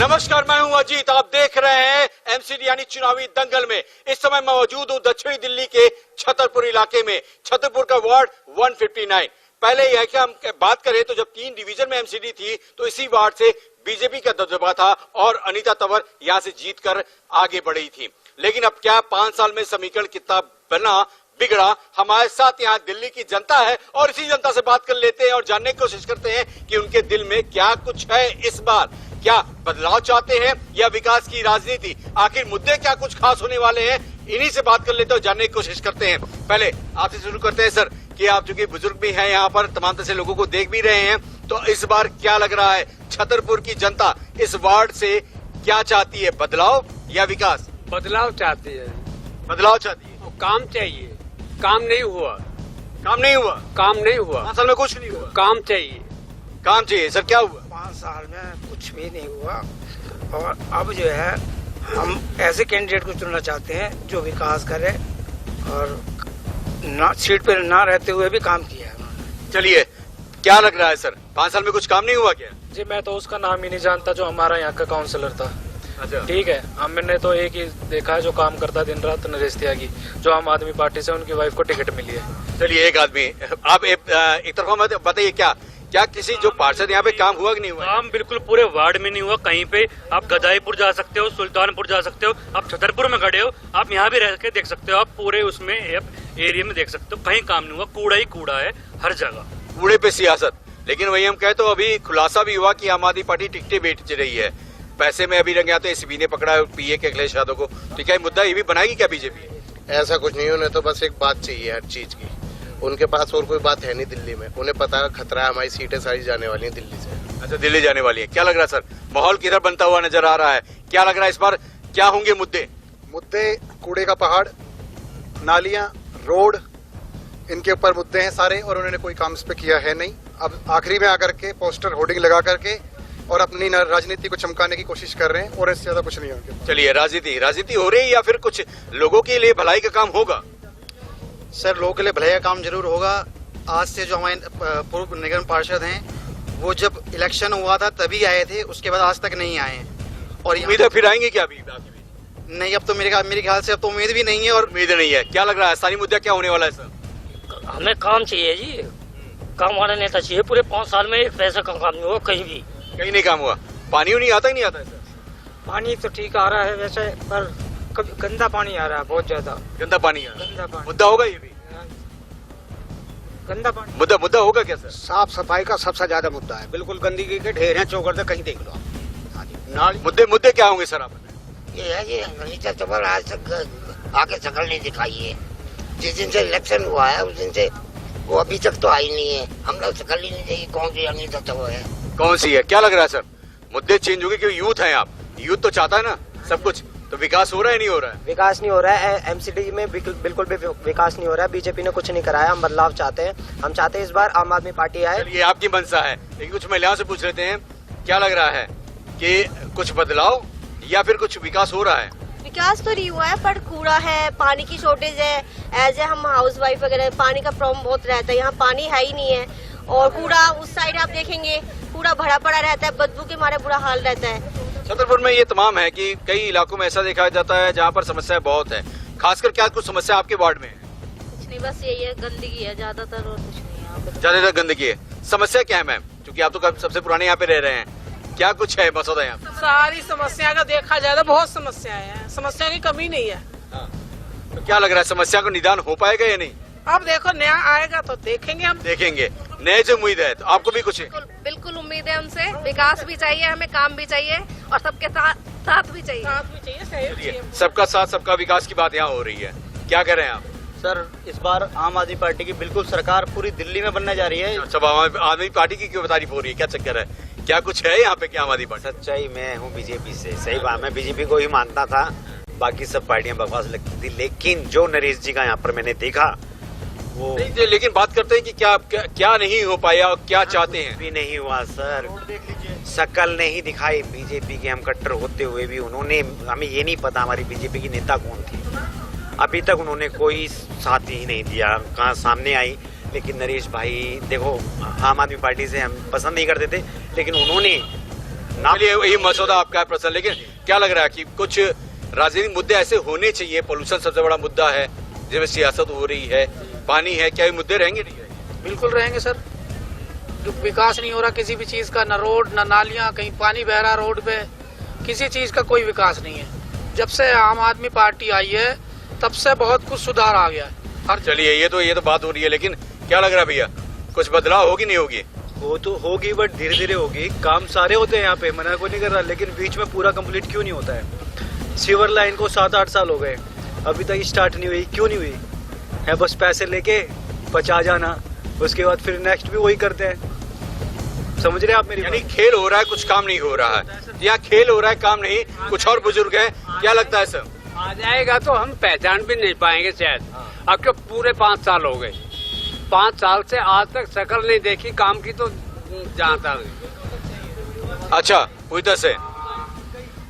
नमस्कार, मैं हूं अजीत। आप देख रहे हैं एमसीडी यानी चुनावी दंगल में। इस समय मैं मौजूद हूं दक्षिणी दिल्ली के छतरपुर इलाके में। छतरपुर का वार्ड 159। पहले यह कि हम बात करें तो जब 3 डिवीजन में एमसीडी थी तो इसी वार्ड से बीजेपी का दबदबा था और अनीता तंवर यहां से जीतकर आगे बढ़ी थी। लेकिन अब क्या 5 साल में समीकरण कितना बना बिगड़ा? हमारे साथ यहाँ दिल्ली की जनता है और इसी जनता से बात कर लेते हैं और जानने की कोशिश करते हैं कि उनके दिल में क्या कुछ है इस बार। क्या बदलाव चाहते हैं या विकास की राजनीति? आखिर मुद्दे क्या कुछ खास होने वाले हैं? इन्हीं से बात कर लेते हैं और जानने की कोशिश करते हैं। पहले आपसे शुरू करते हैं सर कि आप चूंकि बुजुर्ग भी हैं, यहाँ पर तमाम तरह से लोगों को देख भी रहे हैं, तो इस बार क्या लग रहा है छतरपुर की जनता इस वार्ड से क्या चाहती है, बदलाव या विकास? बदलाव चाहती है। बदलाव चाहती है। वो काम चाहिए, काम नहीं हुआ। काम नहीं हुआ? काम नहीं हुआ। 5 साल में कुछ नहीं हुआ। काम चाहिए। काम चाहिए। सर क्या हुआ? 5 साल में कुछ भी नहीं हुआ और अब जो है हम ऐसे कैंडिडेट को चुनना चाहते हैं जो विकास करे और ना सीट पर ना रहते हुए भी काम किया है। चलिए, क्या लग रहा है सर, 5 साल में कुछ काम नहीं हुआ क्या? जी मैं तो उसका नाम ही नहीं जानता जो हमारा यहाँ का काउंसलर था। अच्छा, ठीक है, हमने तो एक ही देखा है जो काम करता दिन रात, नरेश त्यागी, जो आम आदमी पार्टी से उनकी वाइफ को टिकट मिली है। चलिए एक आदमी, आप एक तरफा मत बताइए, क्या किसी जो पार्षद यहाँ पे काम हुआ कि नहीं हुआ? काम बिल्कुल पूरे वार्ड में नहीं हुआ कहीं पे। आप गदाईपुर जा सकते हो, सुल्तानपुर जा सकते हो, आप छतरपुर में खड़े हो, आप यहाँ भी रह के देख सकते हो, आप पूरे उसमें एरिया में देख सकते हो, कहीं काम नहीं हुआ। कूड़ा ही कूड़ा है हर जगह। कूड़े पे सियासत। लेकिन वही हम कहे तो अभी खुलासा भी हुआ कि आम आदमी पार्टी टिकटें बेच रही है, पैसे में अभी रंगे हाथों एसीबी ने पकड़ा पीए के अखिलेश यादव को। तो क्या मुद्दा ये भी बनाएगी क्या बीजेपी? ऐसा कुछ नहीं, उन्हें तो बस एक बात चाहिए हर चीज की। उनके पास और कोई बात है नहीं दिल्ली में। उन्हें पता है खतरा है, हमारी सीटें सारी जाने वाली हैं दिल्ली से। अच्छा, दिल्ली जाने वाली है। क्या लग रहा है सर, माहौल किधर बनता हुआ नजर आ रहा है? क्या लग रहा है इस बार क्या होंगे मुद्दे? मुद्दे कूड़े का पहाड़, नालियां, रोड, इनके ऊपर मुद्दे हैं सारे और उन्होंने कोई काम इस पे किया है नहीं। अब आखिरी में आकर के पोस्टर होर्डिंग लगा करके और अपनी राजनीति को चमकाने की कोशिश कर रहे हैं और इससे ज्यादा कुछ नहीं है उनके पास। चलिए, राजनीति हो रही है या फिर कुछ लोगों के लिए भलाई का काम होगा? सर, लोगों के लिए भलाई का काम जरूर होगा। आज से जो हमारे पूर्व निगम पार्षद हैं वो जब इलेक्शन हुआ था तभी आए थे, उसके बाद आज तक नहीं आए। और उम्मीद है फिर आएंगे क्या अभी? नहीं, अब तो मेरे ख्याल से अब तो उम्मीद भी नहीं है। और उम्मीद नहीं है। क्या लग रहा है स्थानीय मुद्दा क्या होने वाला है सर? हमें काम चाहिए जी, काम वाला नेता चाहिए। पूरे 5 साल में एक पैसा का काम नहीं हुआ कहीं भी। कहीं नहीं काम हुआ। पानी नहीं आता ही नहीं आता है सर? पानी तो ठीक आ रहा है वैसे, पर कभी गंदा पानी आ रहा है, बहुत ज्यादा गंदा पानी आ रहा है। गंदा पानी। मुद्दा होगा ये भी? गंदा पानी मुद्दा होगा क्या सर? साफ सफाई का सबसे ज्यादा मुद्दा है। बिल्कुल गंदगी के ढेर हैं चौकड़, कहीं देख लो। हाँ जी, मुद्दे क्या होंगे सर आप? ये है ये अनीता तंवर आज तक आगे शकल नहीं दिखाई है। जिस दिन से इलेक्शन हुआ है उस दिन से वो अभी तक तो आई नहीं है। हम लोग शकल ही नहीं देखी कौन सी अनीता तंवर है, कौन सी है। क्या लग रहा है सर, मुद्दे चेंज होंगे? क्योंकि यूथ है आप, यूथ तो चाहता है ना सब कुछ। तो विकास हो रहा है नहीं हो रहा है? विकास नहीं हो रहा है एमसीडी में, बिल्कुल भी विकास नहीं हो रहा है। बीजेपी ने कुछ नहीं कराया। हम बदलाव चाहते हैं। हम चाहते हैं इस बार आम आदमी पार्टी आए। ये आपकी मंशा है, लेकिन कुछ महिलाओं से पूछ लेते हैं, क्या लग रहा है कि कुछ बदलाव या फिर कुछ विकास हो रहा है? विकास तो नहीं हुआ है, पर कूड़ा है, पानी की शॉर्टेज है। एज ए हम हाउस वाइफ वगैरह, पानी का प्रॉब्लम बहुत रहता है। यहाँ पानी है ही नहीं है और कूड़ा उस साइड आप देखेंगे कूड़ा भरा पड़ा रहता है, बदबू के मारे बुरा हाल रहता है। छतरपुर में ये तमाम है कि कई इलाकों में ऐसा देखा जाता है जहाँ पर समस्याएं बहुत है। खासकर क्या कुछ समस्या आपके वार्ड में है? कुछ नहीं, बस यही है, गंदगी है ज्यादातर और कुछ नहीं। यहाँ पे ज्यादातर गंदगी है। समस्या क्या है मैम, क्योंकि आप तो सबसे पुराने यहाँ पे रह रहे हैं, क्या कुछ है मसौदा यहाँ? सारी समस्या का देखा जाए तो बहुत समस्याएं हैं, समस्या की कमी नहीं है। तो क्या लग रहा है समस्या को निदान हो पाएगा या नहीं? अब देखो नया आएगा तो देखेंगे, हम देखेंगे। नए से उम्मीद है, तो आपको भी कुछ है? बिल्कुल उम्मीद है हमसे। विकास भी चाहिए हमें, काम भी चाहिए और सबके साथ भी चाहिए। सहयोग चाहिए। सबका साथ सबका विकास की बात यहाँ हो रही है। क्या कह रहे हैं आप? सर, इस बार आम आदमी पार्टी की बिल्कुल सरकार पूरी दिल्ली में बनने जा रही है। सब आम आदमी पार्टी की क्यों तारीफ हो रही है, क्या चक्कर है? क्या कुछ है यहाँ पे क्या आम आदमी पार्टी? सच्चाई मैं हूँ बीजेपी से। सही बात, मैं बीजेपी को ही मानता था, बाकी सब पार्टियां बकवास लगती थी। लेकिन जो नरेश जी का यहाँ पर मैंने देखा वो नहीं, लेकिन बात करते हैं कि क्या नहीं हो पाया और क्या चाहते हैं? भी नहीं हुआ सर, शकल नहीं दिखाई बीजेपी के। हम कट्टर होते हुए भी उन्होंने, हमें ये नहीं पता हमारी बीजेपी की नेता कौन थी। अभी तक उन्होंने कोई साथ ही नहीं दिया। कहाँ सामने आई, लेकिन नरेश भाई देखो, आम आदमी पार्टी से हम पसंद नहीं करते थे, लेकिन उन्होंने ना चलिए ये मसौदा आपका है प्रसन्न, लेकिन क्या लग रहा है कि कुछ राजनीतिक मुद्दे ऐसे होने चाहिए? पोल्यूशन सबसे बड़ा मुद्दा है जिसमें सियासत हो रही है, पानी है, क्या ये मुद्दे रहेंगे नहीं रहेंगे? बिल्कुल रहेंगे सर। जो विकास नहीं हो रहा किसी भी चीज का, ना रोड ना नालियां, कहीं पानी बह रहा रोड पे, किसी चीज का कोई विकास नहीं है। जब से आम आदमी पार्टी आई है तब से बहुत कुछ सुधार आ गया है। चलिए ये तो बात हो रही है, लेकिन क्या लग रहा है भैया, कुछ बदलाव होगी नहीं होगी? वो तो होगी बट धीरे धीरे होगी। काम सारे होते हैं यहाँ पे, मना कोई नहीं कर रहा, लेकिन बीच में पूरा कंप्लीट क्यों नहीं होता है? सीवर लाइन को 7-8 साल हो गए, अभी तक स्टार्ट नहीं हुई। क्यों नहीं हुई है? बस पैसे लेके पचा जाना, उसके बाद फिर नेक्स्ट भी वही करते हैं। समझ रहे हैं आप मेरी यानी खेल हो रहा है, कुछ काम नहीं हो रहा है। यहाँ खेल हो रहा है, काम नहीं। कुछ और बुजुर्ग है, क्या लगता है सर? आ जाएगा तो हम पहचान भी नहीं पाएंगे शायद। अब तो पूरे 5 साल हो गए, 5 साल से आज तक शक्ल नहीं देखी काम की, तो जहाँ तक। अच्छा पूरी तरह से,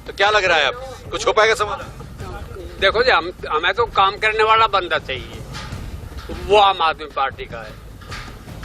तो क्या लग रहा है अब कुछ हो पाएगा समाधान? देखो जी, हमें तो काम करने वाला बंदा चाहिए, वो आम आदमी पार्टी का है।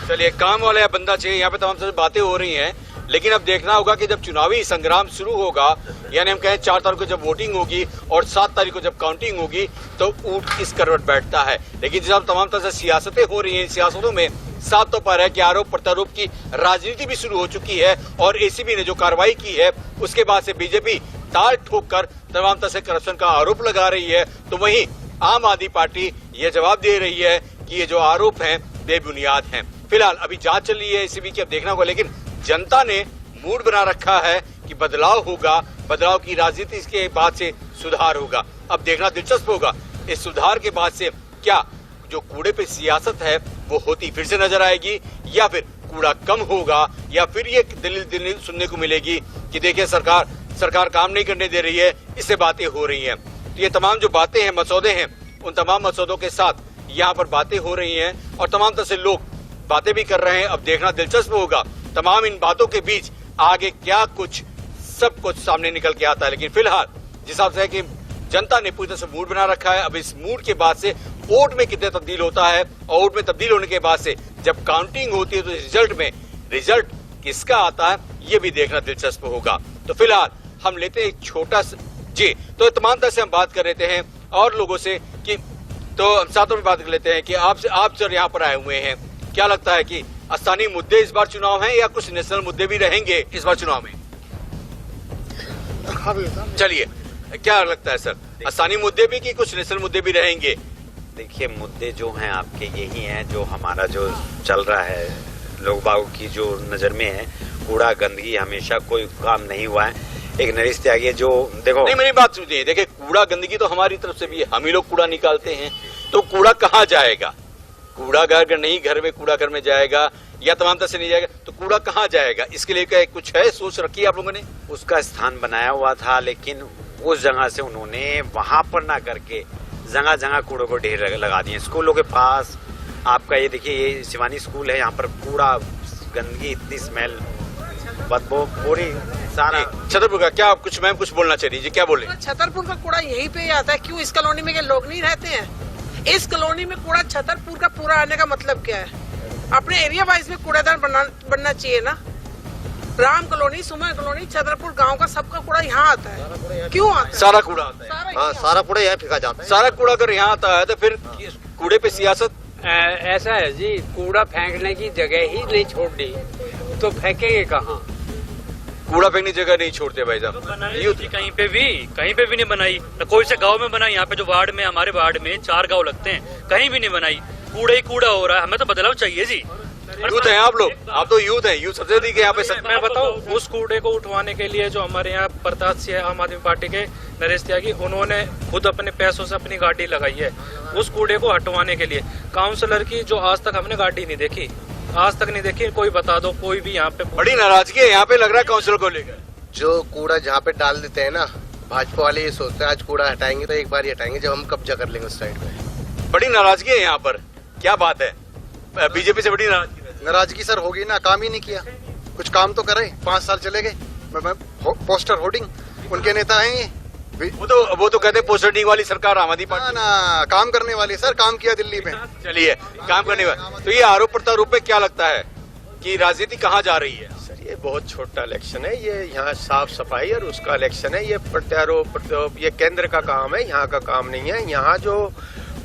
चलिए काम वाला बंदा चाहिए। यहाँ पे तमाम सारी बातें हो रही हैं, लेकिन अब देखना होगा कि जब चुनावी संग्राम शुरू होगा, यानी हम कहें 4 तारीख को जब वोटिंग होगी और 7 तारीख को जब काउंटिंग होगी, तो ऊंट किस करवट बैठता है। लेकिन जब तमाम तरह से सियासतें हो रही हैं, सियासतों में साफ तौर पर है कि आरोप प्रत्यारोप की राजनीति भी शुरू हो चुकी है, और एसीबी ने जो कार्रवाई की है उसके बाद से बीजेपी ताल ठोक कर तमाम तरह से करप्शन का आरोप लगा रही है, तो वहीं आम आदमी पार्टी ये जवाब दे रही है कि ये जो आरोप हैं बेबुनियाद हैं। फिलहाल अभी जांच चल रही है एसीबी की, अब देखना होगा। लेकिन जनता ने मूड बना रखा है कि बदलाव होगा, बदलाव की राजनीति के बाद से सुधार होगा। अब देखना दिलचस्प होगा इस सुधार के बाद से क्या जो कूड़े पे सियासत है वो होती फिर से नजर आएगी, या फिर कूड़ा कम होगा, या फिर ये दलील सुनने को मिलेगी कि देखिए सरकार काम नहीं करने दे रही है, इससे बातें हो रही हैं। तो ये तमाम जो बातें हैं, मसौदे हैं, उन तमाम मसौदों के साथ यहाँ पर बातें हो रही हैं और तमाम तरह से लोग बातें भी कर रहे हैं। अब देखना दिलचस्प होगा तमाम इन बातों के बीच आगे क्या कुछ सब कुछ सामने निकल के आता है। लेकिन फिलहाल जिस हिसाब से है कि जनता ने पूरी तरह से मूड बना रखा है, अब इस मूड के बाद से वोट में कितने तब्दील होता है, और वोट में तब्दील होने के बाद से जब काउंटिंग होती है तो रिजल्ट किसका आता है ये भी देखना दिलचस्प होगा। तो फिलहाल हम लेते हैं एक छोटा जी, तो तमाम तरह से हम बात कर रहे हैं और लोगों से कि तो हम साथों में बात कर लेते हैं कि आप सर यहाँ पर आए हुए हैं, क्या लगता है कि स्थानीय मुद्दे इस बार चुनाव हैं या कुछ नेशनल मुद्दे भी रहेंगे इस बार चुनाव में? चलिए क्या लगता है सर, स्थानीय मुद्दे भी कि कुछ नेशनल मुद्दे भी रहेंगे? देखिए, मुद्दे जो हैं आपके यही हैं जो हमारा जो चल रहा है, लोग बागों की जो नजर में है, कूड़ा गंदगी हमेशा कोई काम नहीं हुआ है। एक नरेश त्यागी जो देखो, नहीं मेरी बात सुनिए, देखिए कूड़ा गंदगी तो हमारी तरफ से भी है, हम ही लोग कूड़ा निकालते हैं, तो कूड़ा कहाँ जाएगा? कूड़ा घर नहीं, घर में कूड़ा घर में जाएगा या तमाम तरह से नहीं जाएगा, तो कूड़ा कहाँ जाएगा? इसके लिए क्या कुछ है, सोच रखी है आप लोगों ने? उसका स्थान बनाया हुआ था, लेकिन उस जगह से उन्होंने वहां पर ना करके जगह जगह कूड़ों को ढेर लगा दिए। स्कूलों के पास आपका ये देखिए, ये शिवानी स्कूल है, यहाँ पर कूड़ा गंदगी, इतनी स्मेल, बदबू पूरी सारा। छतरपुर का क्या कुछ मैम कुछ बोलना चाहिए जी, क्या बोले? छतरपुर का कूड़ा यहीं पे ही आता है, क्यों इस कॉलोनी में के लोग नहीं रहते हैं? इस कॉलोनी में कूड़ा छतरपुर का पूरा आने का मतलब क्या है? अपने एरिया वाइज में कूड़ेदान बनना चाहिए ना। राम कॉलोनी, सुमन कॉलोनी, छतरपुर गांव का सबका कूड़ा यहाँ आता है, क्यों आता है? सारा कूड़ा आता है, हाँ, सारा कूड़ा यहाँ फेंका जाता है। सारा कूड़ा अगर यहाँ आता है तो फिर कूड़े पे सियासत? ऐसा है जी, कूड़ा फेंकने की जगह ही नहीं छोड़नी तो फेंकेंगे कहाँ? कूड़ा फेंकने जगह नहीं छोड़ते भाई साहब, कहीं पे भी नहीं बनाई, न कोई से गांव में बनाई। यहाँ पे जो वार्ड में, हमारे वार्ड में 4 गांव लगते हैं, कहीं भी नहीं बनाई। कूड़ा ही कूड़ा हो रहा है, हमें तो बदलाव चाहिए जी। यूथ हैं आप लोग, आप तो यूथ हैं, यूथ सबसे अधिक यहाँ पे। मैं बताऊं, उस कूड़े को उठवाने के लिए जो हमारे यहाँ प्रत्याशी है आम आदमी पार्टी के नरेश त्यागी, उन्होंने खुद अपने पैसों से अपनी गाड़ी लगाई है उस कूड़े को हटवाने के लिए। काउंसलर की जो आज तक हमने गाड़ी नहीं देखी, आज तक नहीं देखी, कोई बता दो कोई भी यहाँ पे। बड़ी नाराजगी है यहाँ पे लग रहा है काउंसिलर को लेकर। जो कूड़ा जहाँ पे डाल देते हैं ना, भाजपा वाले ये सोचते हैं आज कूड़ा हटाएंगे तो एक बार ही हटाएंगे जब हम कब्जा कर लेंगे उस साइड पे। बड़ी नाराजगी है यहाँ पर, क्या बात है? बीजेपी से बड़ी नाराजगी सर होगी ना, काम ही नहीं किया, कुछ काम तो करे। 5 साल चले गए, पोस्टर होर्डिंग, उनके नेता हैं ये। वो तो कहते हैं पोस्टरिंग वाली सरकार आम आदमी पार्टी ना, काम करने वाली सर, काम किया दिल्ली में। चलिए काम करने वाले। तो ये आरोप प्रत्यारोप पे क्या लगता है, कि राजनीति कहाँ जा रही है? सर ये बहुत छोटा इलेक्शन है, ये यहाँ साफ सफाई और उसका इलेक्शन है। ये प्रत्यारोप ये केंद्र का काम है, यहाँ का काम नहीं है। यहाँ जो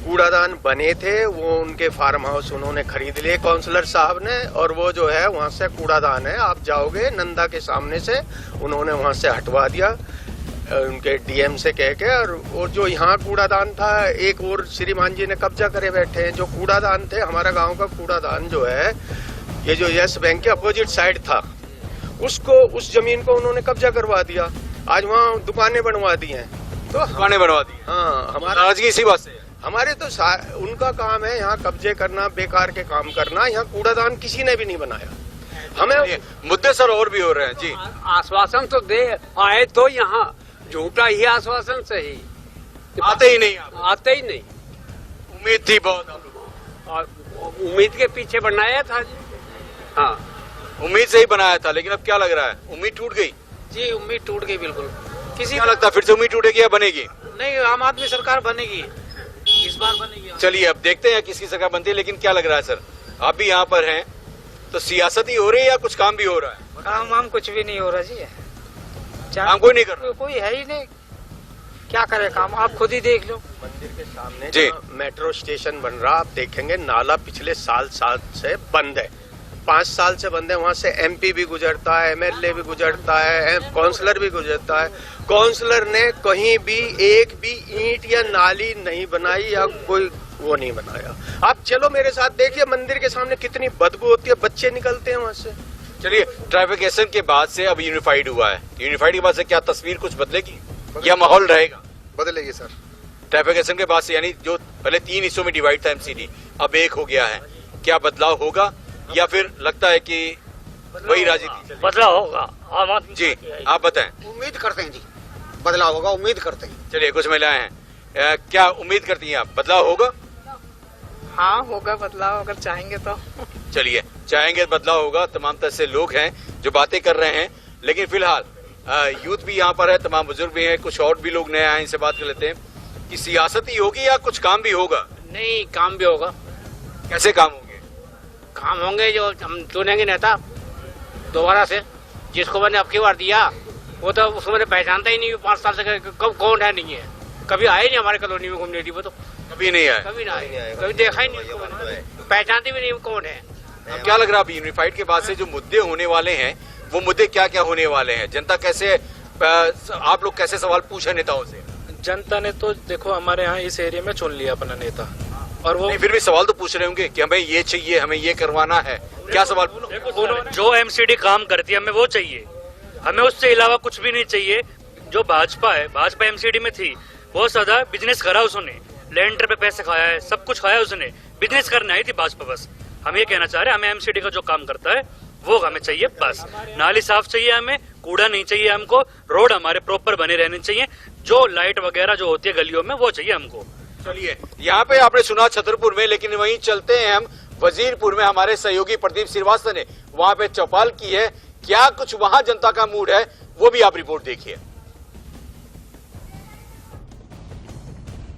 कूड़ादान बने थे वो उनके फार्म हाउस उन्होंने खरीद लिए काउंसलर साहब ने, और वो जो है वहाँ से कूड़ादान है, आप जाओगे नंदा के सामने से, उन्होंने वहाँ से हटवा दिया उनके डीएम से कह के। और जो यहाँ कूड़ादान था एक और श्रीमान जी ने कब्जा करे बैठे हैं। जो कूड़ादान थे, हमारा गांव का कूड़ादान जो है, ये जो यस बैंक के अपोजिट साइड था, उसको उस जमीन को उन्होंने कब्जा करवा दिया। आज वहाँ दुकानें बनवा दी हैं। तो दुकानें बनवा दी? हाँ, हमारा नाराजगी इसी बात से? हमारे तो उनका काम है यहाँ कब्जे करना, बेकार के काम करना। यहाँ कूड़ादान किसी ने भी नहीं बनाया। हमें मुद्दे सर और भी हो रहे हैं जी। आश्वासन तो दे आए तो यहाँ झूठा ही आश्वासन से ही आते ही नहीं, आते ही नहीं। उम्मीद थी बहुत, और उम्मीद के पीछे बनाया था जी। हाँ, उम्मीद से ही बनाया था, लेकिन अब क्या लग रहा है, उम्मीद टूट गई? जी उम्मीद टूट गई बिल्कुल। किसी क्या लगता है फिर से उम्मीद टूटेगी या बनेगी? नहीं, आम आदमी सरकार बनेगी, इस बार बनेगी। चलिए अब देखते हैं किसकी सरकार बनती है। लेकिन क्या लग रहा है सर, आप भी यहाँ पर हैं, तो सियासत ही हो रही है या कुछ काम भी हो रहा है? काम कुछ भी नहीं हो रहा जी। काम कोई नहीं कर रहा? कोई है ही नहीं, क्या करे काम, आप खुद ही देख लो। मंदिर के सामने जो मेट्रो स्टेशन बन रहा, आप देखेंगे नाला पिछले साल से बंद है, 5 साल से बंद है। वहाँ से एमपी भी गुजरता है, एमएलए भी गुजरता है, काउंसलर भी गुजरता है। काउंसलर ने कहीं भी एक भी ईंट या नाली नहीं बनाई या कोई वो नहीं बनाया। आप चलो मेरे साथ, देखिए मंदिर के सामने कितनी बदबू होती है, बच्चे निकलते हैं वहाँ से। चलिए, ट्रैफिकेशन के बाद से अब यूनिफाइड हुआ है, यूनिफाइड के बाद से क्या तस्वीर कुछ बदलेगी या माहौल रहेगा? बदलेगी सर। ट्रैफिकेशन के बाद से, यानी जो पहले 3 हिस्सों में डिवाइड था एमसीडी, अब 1 हो गया है, क्या बदलाव होगा या फिर लगता है कि वही राजनीति? बदलाव होगा। आम आदमी जी आप बताएं। उम्मीद करते हैं जी, बदलाव होगा, उम्मीद करते हैं। चलिए, कुछ महिलाएं हैं, क्या उम्मीद करती हैं आप, बदलाव होगा? हाँ होगा बदलाव, अगर चाहेंगे तो। चलिए, चाहेंगे बदलाव होगा। तमाम तरह से लोग हैं जो बातें कर रहे हैं, लेकिन फिलहाल यूथ भी यहाँ पर है, तमाम बुजुर्ग भी हैं, कुछ और भी लोग नए आए, इनसे बात कर लेते हैं कि सियासत ही होगी या कुछ काम भी होगा? नहीं, काम भी होगा। कैसे काम होंगे? काम होंगे जो हम चुनेंगे नेता दोबारा से, जिसको मैंने अब की बार दिया वो तो उसको मैंने पहचानता ही नहीं, 5 साल से कब कौन है नहीं है, कभी आए नहीं हमारे कॉलोनी में घूमने की, वो तो कभी नहीं आया, कभी ना आए, कभी देखा ही नहीं उसको, पहचानते भी नहीं कौन है। अब क्या लग रहा है अभी यूनिफाइड के बाद से जो मुद्दे होने वाले हैं, वो मुद्दे क्या क्या होने वाले हैं? जनता कैसे, आप लोग कैसे सवाल पूछे नेताओं से? जनता ने तो देखो हमारे यहाँ इस एरिया में चुन लिया अपना नेता, और वो फिर भी सवाल तो पूछ रहे होंगे कि हमें ये चाहिए, हमें ये करवाना है, क्या सवाल? जो एमसीडी काम करती है हमें वो चाहिए, हमें उससे अलावा कुछ भी नहीं चाहिए। जो भाजपा है, भाजपा एमसीडी में थी, बहुत ज्यादा बिजनेस करा उसने, लैंडर पे पैसे खाया है, सब कुछ खाया उसने, बिजनेस करने आई थी भाजपा। बस हम ये कहना चाह रहे हैं, हमें एमसीडी का जो काम करता है वो हमें चाहिए बस। नाली साफ चाहिए हमें, कूड़ा नहीं चाहिए हमको, रोड हमारे प्रॉपर बने रहने चाहिए, जो लाइट वगैरह जो होती है गलियों में वो चाहिए हमको। चलिए, यहाँ पे आपने सुना छतरपुर में, लेकिन वहीं चलते हैं हम वजीरपुर में। हमारे सहयोगी प्रदीप श्रीवास्तव ने वहां पे चौपाल की है, क्या कुछ वहां जनता का मूड है, वो भी आप रिपोर्ट देखिए।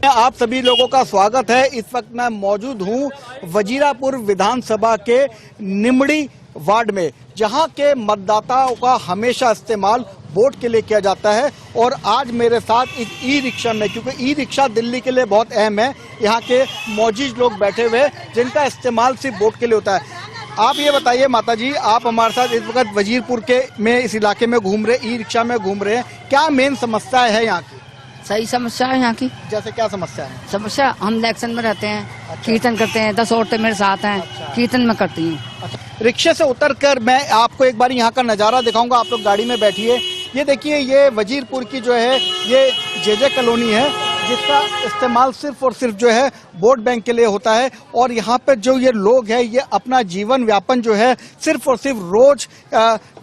आप सभी लोगों का स्वागत है। इस वक्त मैं मौजूद हूं वजीरापुर विधानसभा के निमड़ी वार्ड में, जहां के मतदाताओं का हमेशा इस्तेमाल वोट के लिए किया जाता है। और आज मेरे साथ एक ई रिक्शा में, क्योंकि ई रिक्शा दिल्ली के लिए बहुत अहम है, यहाँ के मौजूद लोग बैठे हुए जिनका इस्तेमाल सिर्फ वोट के लिए होता है। आप ये बताइए माता जी, आप हमारे साथ इस वक्त वजीरपुर के में इस इलाके में घूम रहे, ई रिक्शा में घूम रहे हैं, क्या मेन समस्या है यहाँ की? सही समस्या है यहाँ की। जैसे क्या समस्या है? समस्या, हम इलेक्शन में रहते हैं, कीर्तन करते हैं, 10 औरतें मेरे साथ हैं, कीर्तन में करती हैं। रिक्शे से उतरकर मैं आपको एक बार यहाँ का नज़ारा दिखाऊंगा। आप लोग गाड़ी में बैठिए। ये देखिए, ये वजीरपुर की जो है ये जे कॉलोनी है, जिसका इस्तेमाल सिर्फ और सिर्फ जो है वोट बैंक के लिए होता है। और यहाँ पे जो ये लोग हैं, ये अपना जीवन व्यापन जो है सिर्फ और सिर्फ रोज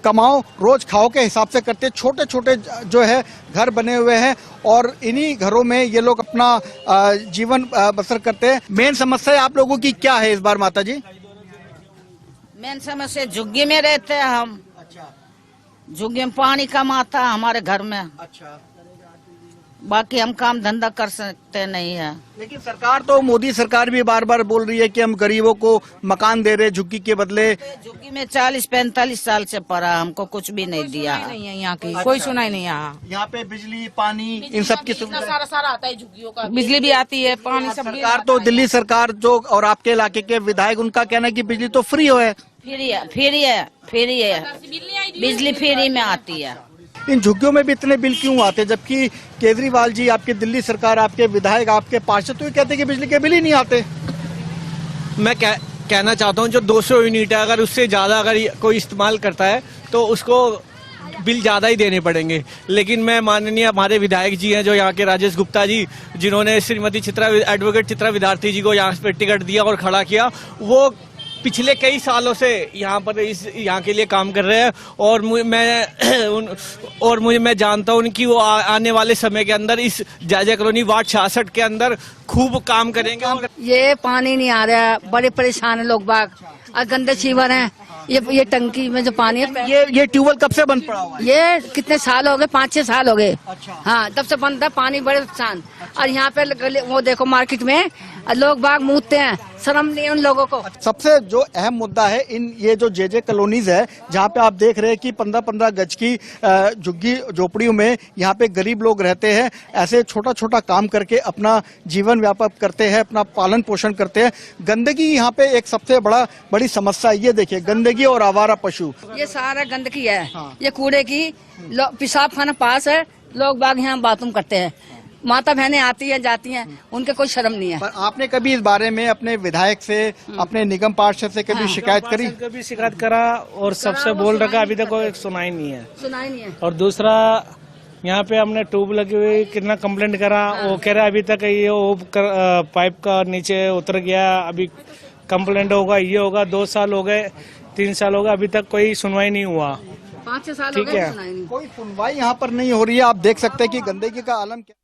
कमाओ रोज खाओ के हिसाब से करते हैं। छोटे छोटे जो है घर बने हुए हैं और इन्हीं घरों में ये लोग अपना जीवन बसर करते हैं। मेन समस्या आप लोगों की क्या है इस बार माता जी? मेन समस्या, झुग्गी में रहते हैं हम। अच्छा। झुग्गी में पानी कम आता है हमारे घर में। अच्छा। बाकी हम काम धंधा कर सकते नहीं है। लेकिन सरकार तो, मोदी सरकार भी बार बार बोल रही है कि हम गरीबों को मकान दे रहे झुग्गी के बदले। झुग्गी में 40-45 साल से पड़ा, हमको कुछ भी नहीं दिया। नहीं है यहाँ की, कोई सुनाई नहीं यहाँ पे बिजली, पानी, इन सब की सुविधा, सारा आता है झुग्गियों का, बिजली भी आती है, पानी सब। सरकार तो, दिल्ली सरकार जो और आपके इलाके के विधायक, उनका कहना है कि बिजली तो फ्री है। फ्री है, बिजली फ्री में आती है। इन झुग्गियों में भी इतने बिल क्यों आते, जबकि केजरीवाल जी, आपकी दिल्ली सरकार, आपके विधायक, आपके पार्षद तो ये कहते हैं कि बिजली के बिल ही नहीं आते। मैं कहना चाहता हूँ जो 200 यूनिट है, अगर उससे ज़्यादा अगर कोई इस्तेमाल करता है तो उसको बिल ज़्यादा ही देने पड़ेंगे। लेकिन मैं माननीय हमारे विधायक जी हैं जो यहाँ के राजेश गुप्ता जी, जिन्होंने श्रीमती एडवोकेट चित्रा विद्यार्थी जी को यहाँ पे टिकट दिया और खड़ा किया, वो पिछले कई सालों से यहाँ पर यहाँ के लिए काम कर रहे हैं और मैं जानता हूँ कि वो आने वाले समय के अंदर इस जायजा कॉलोनी वार्ड 66 के अंदर खूब काम करेंगे। ये पानी नहीं आ रहा है, बड़े परेशान है लोग बाग, और गंदे सीवर हैं। ये टंकी में जो पानी है, ये ट्यूबवेल कब से बंद पड़ा हुआ है? ये कितने साल हो गए, 5-6 साल हो गए। अच्छा। हाँ, तब से बंद है, पानी बड़े नुकसान। और यहाँ पे वो देखो मार्केट में लोग बाग मूतते हैं, शर्म नहीं है उन लोगों को। सबसे जो अहम मुद्दा है, ये जो जे कॉलोनीज है, जहाँ पे आप देख रहे हैं कि 15-15 गज की झुग्गी झोपड़ियों में यहाँ पे गरीब लोग रहते हैं, ऐसे छोटा छोटा काम करके अपना जीवन व्यापक करते हैं, अपना पालन पोषण करते हैं। गंदगी यहाँ पे एक सबसे बड़ी समस्या, ये देखिए, गंदगी और आवारा पशु, ये सारा गंदगी है। ये कूड़े की, पेशाब खाना पास है, लोग बाग यहाँ बाथरूम करते हैं, माता बहनें आती हैं जाती हैं, उनके कोई शर्म नहीं है। पर आपने कभी इस बारे में अपने विधायक से, अपने निगम पार्षद से कभी शिकायत करी? कभी शिकायत करा और सबसे बोल रखा, अभी तक कोई सुनाई नहीं है। और दूसरा, यहाँ पे हमने ट्यूब लगी हुई, कितना कंप्लेंट करा, वो कह रहा अभी तक ये पाइप का नीचे उतर गया, अभी कंप्लेंट होगा, ये होगा। 2 साल हो गए, 3 साल हो गए, अभी तक कोई सुनवाई नहीं हुआ। 5-6 साल ठीक है, कोई सुनवाई यहाँ पर नहीं हो रही है। आप देख सकते हैं कि गंदगी का आलम क्या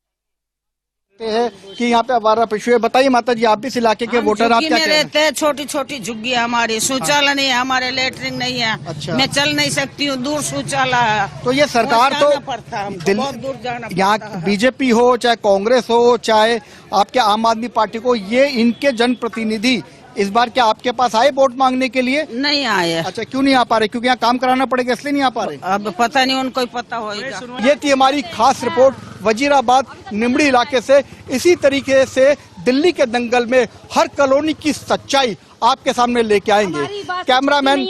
है कि यहाँ पे आवारा पशु है। बताइए माता जी, आप भी इस इलाके के वोटर, आप क्या कहते हैं? छोटी छोटी झुग्गी हमारी, शौचालय नहीं है, हमारे लेटरिन नहीं है। अच्छा। मैं चल नहीं सकती हूँ, दूर शौचालय है। तो ये सरकार तो बहुत दूर जाना यहाँ बीजेपी हो, चाहे कांग्रेस हो, चाहे आपके आम आदमी पार्टी को, ये इनके जनप्रतिनिधि इस बार क्या आपके पास आए वोट मांगने के लिए? नहीं आए। अच्छा, क्यों नहीं आ पा रहे? क्योंकि यहाँ काम कराना पड़ेगा इसलिए नहीं आ पा रहे? अब पता नहीं, उनको ही पता होगा। ये थी हमारी खास रिपोर्ट वजीराबाद निमड़ी इलाके से। इसी तरीके से दिल्ली के दंगल में हर कॉलोनी की सच्चाई आपके सामने लेके आएंगे। कैमरामैन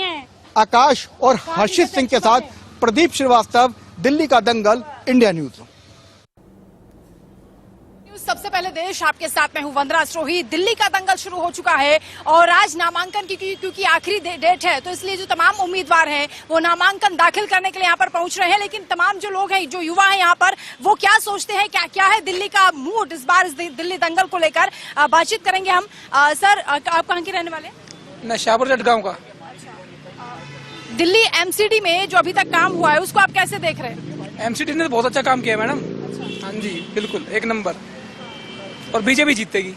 आकाश और हर्षित सिंह के साथ प्रदीप श्रीवास्तव, दिल्ली का दंगल, इंडिया न्यूज। सबसे पहले देश, आपके साथ मैं हूं वंदना स्रोही। दिल्ली का दंगल शुरू हो चुका है और आज नामांकन की क्योंकि आखिरी डेट है, तो इसलिए जो तमाम उम्मीदवार हैं वो नामांकन दाखिल करने के लिए यहाँ पर पहुंच रहे हैं। लेकिन तमाम जो लोग हैं, जो युवा हैं यहाँ पर, वो क्या सोचते हैं, क्या है दिल्ली का मूड इस बार, इस दिल्ली दंगल को लेकर बातचीत करेंगे हम। सर, आप कहाँ के रहने वाले? मैं शाहपुर जटगांव का। दिल्ली एमसीडी में जो अभी तक काम हुआ है, उसको आप कैसे देख रहे हैं? एमसीडी ने बहुत अच्छा काम किया मैडम। हाँ जी, बिल्कुल 1 नंबर, और बीजेपी जीतेगी।